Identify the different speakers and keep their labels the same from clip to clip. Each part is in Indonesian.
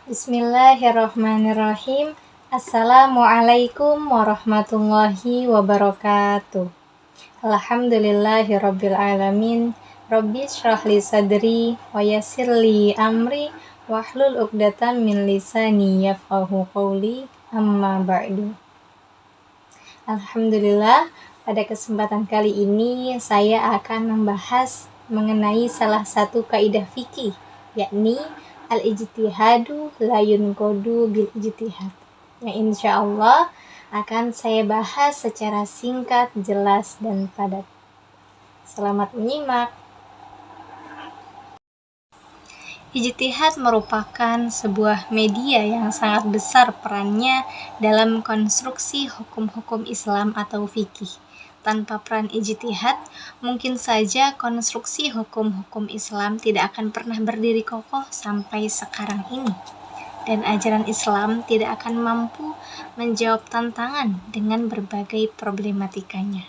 Speaker 1: Bismillahirrahmanirrahim. Assalamualaikum warahmatullahi wabarakatuh. Alhamdulillahirabbil alamin. Rabbi shrah li sadri wa yassir li amri wahlul 'uqdatam min lisani yafqahu qawli. Amma ba'du. Alhamdulillah, pada kesempatan kali ini saya akan membahas mengenai salah satu kaidah fikih, yakni al-ijtihadu la yunqadu bil ijtihad, yang insya Allah akan saya bahas secara singkat, jelas, dan padat. Selamat menyimak. Ijtihad merupakan sebuah media yang sangat besar perannya dalam konstruksi hukum-hukum Islam atau fikih. Tanpa peran ijtihad, mungkin saja konstruksi hukum-hukum Islam tidak akan pernah berdiri kokoh sampai sekarang ini. Dan ajaran Islam tidak akan mampu menjawab tantangan dengan berbagai problematikanya.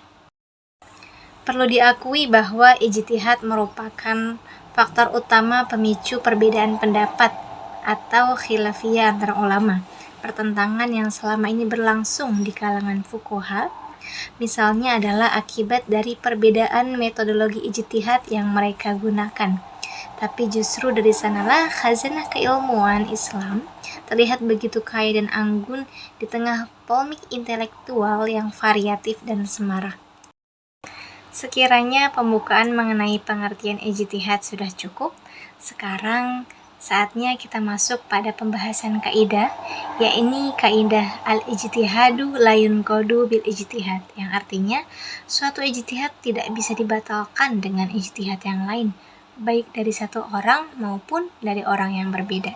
Speaker 1: Perlu diakui bahwa ijtihad merupakan faktor utama pemicu perbedaan pendapat atau khilafiyah antara ulama. Pertentangan yang selama ini berlangsung di kalangan fuqaha misalnya adalah akibat dari perbedaan metodologi ijtihad yang mereka gunakan. Tapi justru dari sanalah khazanah keilmuan Islam terlihat begitu kaya dan anggun di tengah polemik intelektual yang variatif dan semarak. Sekiranya pembukaan mengenai pengertian ijtihad sudah cukup, sekarang saatnya kita masuk pada pembahasan kaidah, yakni kaidah al-ijtihadu la yunqadu bil ijtihad, yang artinya suatu ijtihad tidak bisa dibatalkan dengan ijtihad yang lain, baik dari satu orang maupun dari orang yang berbeda.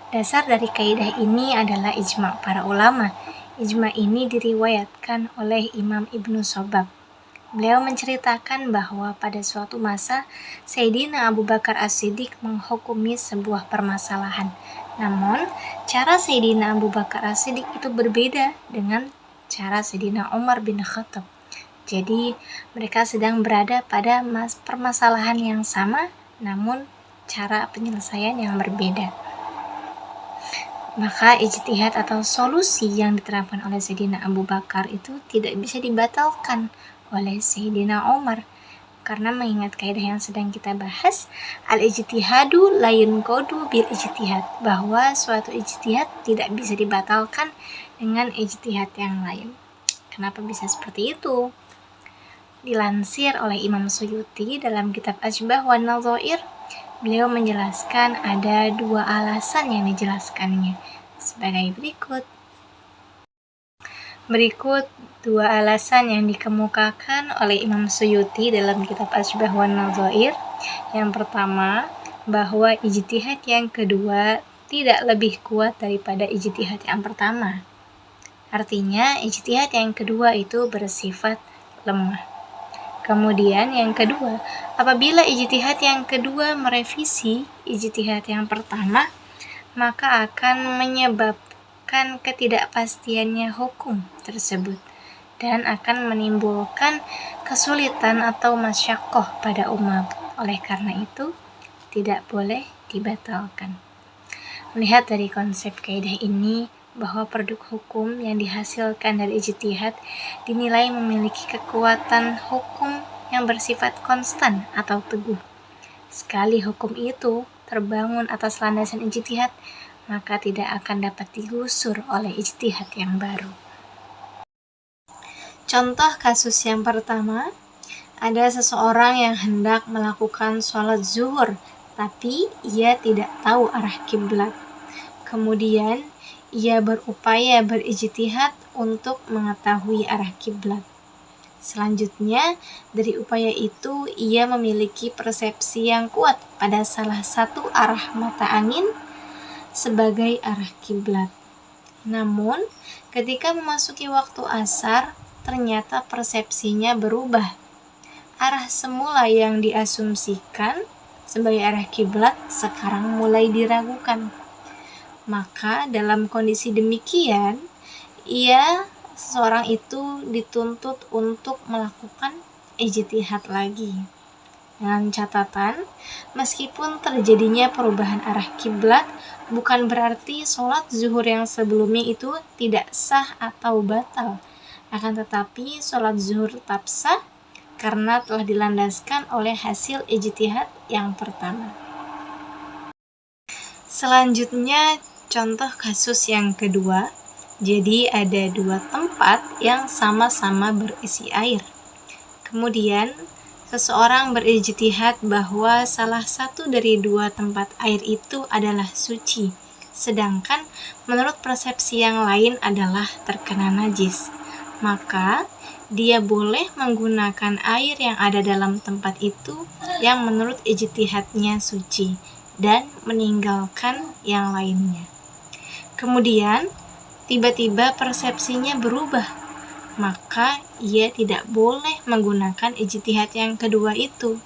Speaker 1: Dasar dari kaidah ini adalah ijma' para ulama. Ijma' ini diriwayatkan oleh Imam Ibnu Sobab. Beliau menceritakan bahwa pada suatu masa Sayyidina Abu Bakar As-Siddiq menghukumi sebuah permasalahan. Namun, cara Sayyidina Abu Bakar As-Siddiq itu berbeda dengan cara Sayyidina Umar bin Khattab. Jadi, mereka sedang berada pada permasalahan yang sama, namun cara penyelesaian yang berbeda. Maka ijtihad atau solusi yang diterapkan oleh Sayyidina Abu Bakar itu tidak bisa dibatalkan oleh Sayyidina Umar, karena mengingat kaidah yang sedang kita bahas, al-ijtihadu la yunqadu bil ijtihad, bahwa suatu ijtihad tidak bisa dibatalkan dengan ijtihad yang lain. Kenapa bisa seperti itu? Dilansir oleh Imam Suyuti dalam kitab Ashbah wan Nadhair, beliau menjelaskan ada dua alasan yang dijelaskannya sebagai berikut. Berikut dua alasan yang dikemukakan oleh Imam Suyuti dalam kitab Ashbah wan Nadhair. Yang pertama, bahwa ijtihad yang kedua tidak lebih kuat daripada ijtihad yang pertama. Artinya, ijtihad yang kedua itu bersifat lemah. Kemudian yang kedua, apabila ijtihad yang kedua merevisi ijtihad yang pertama, maka akan menyebabkan ketidakpastiannya hukum tersebut dan akan menimbulkan kesulitan atau masyaqqah pada umat. Oleh karena itu, tidak boleh dibatalkan. Melihat dari konsep kaidah ini, bahwa produk hukum yang dihasilkan dari ijtihad dinilai memiliki kekuatan hukum yang bersifat konstan atau teguh. Sekali hukum itu terbangun atas landasan ijtihad, maka tidak akan dapat digusur oleh ijtihad yang baru. Contoh kasus yang pertama, ada seseorang yang hendak melakukan sholat zuhur, tapi ia tidak tahu arah kiblat. Kemudian, ia berupaya berijtihad untuk mengetahui arah kiblat. Selanjutnya, dari upaya itu, ia memiliki persepsi yang kuat pada salah satu arah mata angin sebagai arah kiblat. Namun, ketika memasuki waktu asar, ternyata persepsinya berubah. Arah semula yang diasumsikan sebagai arah kiblat sekarang mulai diragukan. Maka dalam kondisi demikian, seseorang itu dituntut untuk melakukan ijtihad lagi. Dengan catatan, meskipun terjadinya perubahan arah kiblat, bukan berarti sholat zuhur yang sebelumnya itu tidak sah atau batal. Akan tetapi, sholat zuhur tetap sah karena telah dilandaskan oleh hasil ijtihad yang pertama. Selanjutnya, contoh kasus yang kedua. Jadi ada dua tempat yang sama-sama berisi air. Kemudian, seseorang berijtihad bahwa salah satu dari dua tempat air itu adalah suci, sedangkan menurut persepsi yang lain adalah terkena najis. Maka, dia boleh menggunakan air yang ada dalam tempat itu yang menurut ijtihadnya suci, dan meninggalkan yang lainnya. Kemudian, tiba-tiba persepsinya berubah, maka ia tidak boleh menggunakan ijtihad yang kedua itu.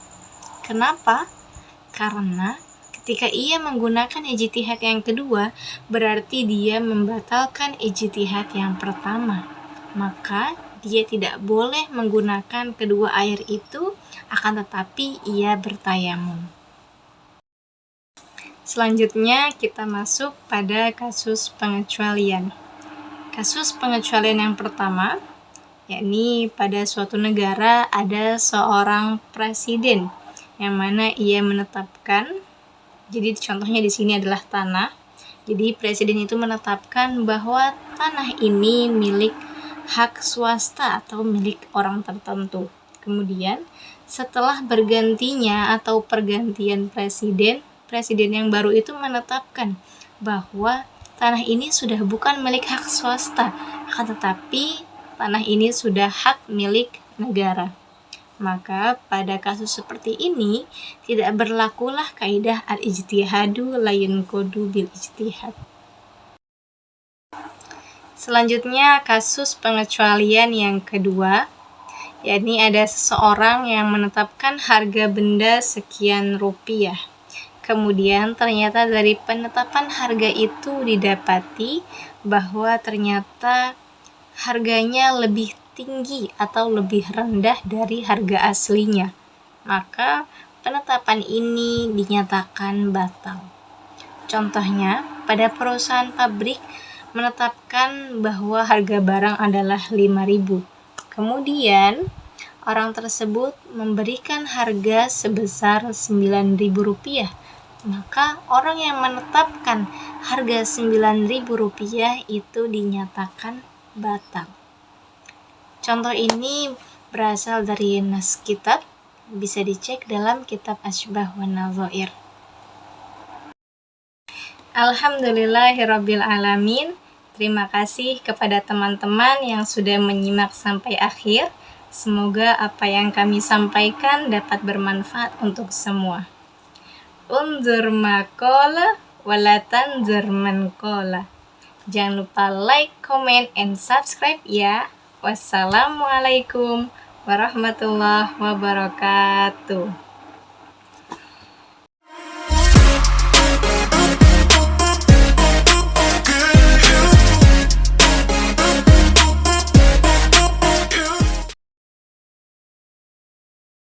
Speaker 1: Kenapa? Karena ketika ia menggunakan ijtihad yang kedua, berarti dia membatalkan ijtihad yang pertama. Maka dia tidak boleh menggunakan kedua air itu, akan tetapi ia bertayamum. Selanjutnya kita masuk pada kasus pengecualian. Kasus pengecualian yang pertama, yakni pada suatu negara ada seorang presiden yang mana ia menetapkan, jadi contohnya di sini adalah tanah. Jadi presiden itu menetapkan bahwa tanah ini milik hak swasta atau milik orang tertentu. Kemudian setelah bergantinya atau pergantian presiden yang baru itu menetapkan bahwa tanah ini sudah bukan milik hak swasta, akan tetapi tanah ini sudah hak milik negara. Maka pada kasus seperti ini tidak berlakulah kaidah al-ijtihadu la yunqadu bil ijtihad. Selanjutnya kasus pengecualian yang kedua, yakni ada seseorang yang menetapkan harga benda sekian rupiah. Kemudian ternyata dari penetapan harga itu didapati bahwa ternyata harganya lebih tinggi atau lebih rendah dari harga aslinya. Maka penetapan ini dinyatakan batal. Contohnya, pada perusahaan pabrik menetapkan bahwa harga barang adalah 5.000. Kemudian orang tersebut memberikan harga sebesar 9.000 rupiah. Maka orang yang menetapkan harga 9.000 rupiah itu dinyatakan batal. Contoh ini berasal dari nas kitab, bisa dicek dalam kitab Asybah wan Nadhair. Alhamdulillahirabbil alamin. Terima kasih kepada teman-teman yang sudah menyimak sampai akhir. Semoga apa yang kami sampaikan dapat bermanfaat untuk semua. Unzur maqala wala tanzur man qala. Jangan lupa like, comment, and subscribe ya. Wassalamualaikum warahmatullahi wabarakatuh.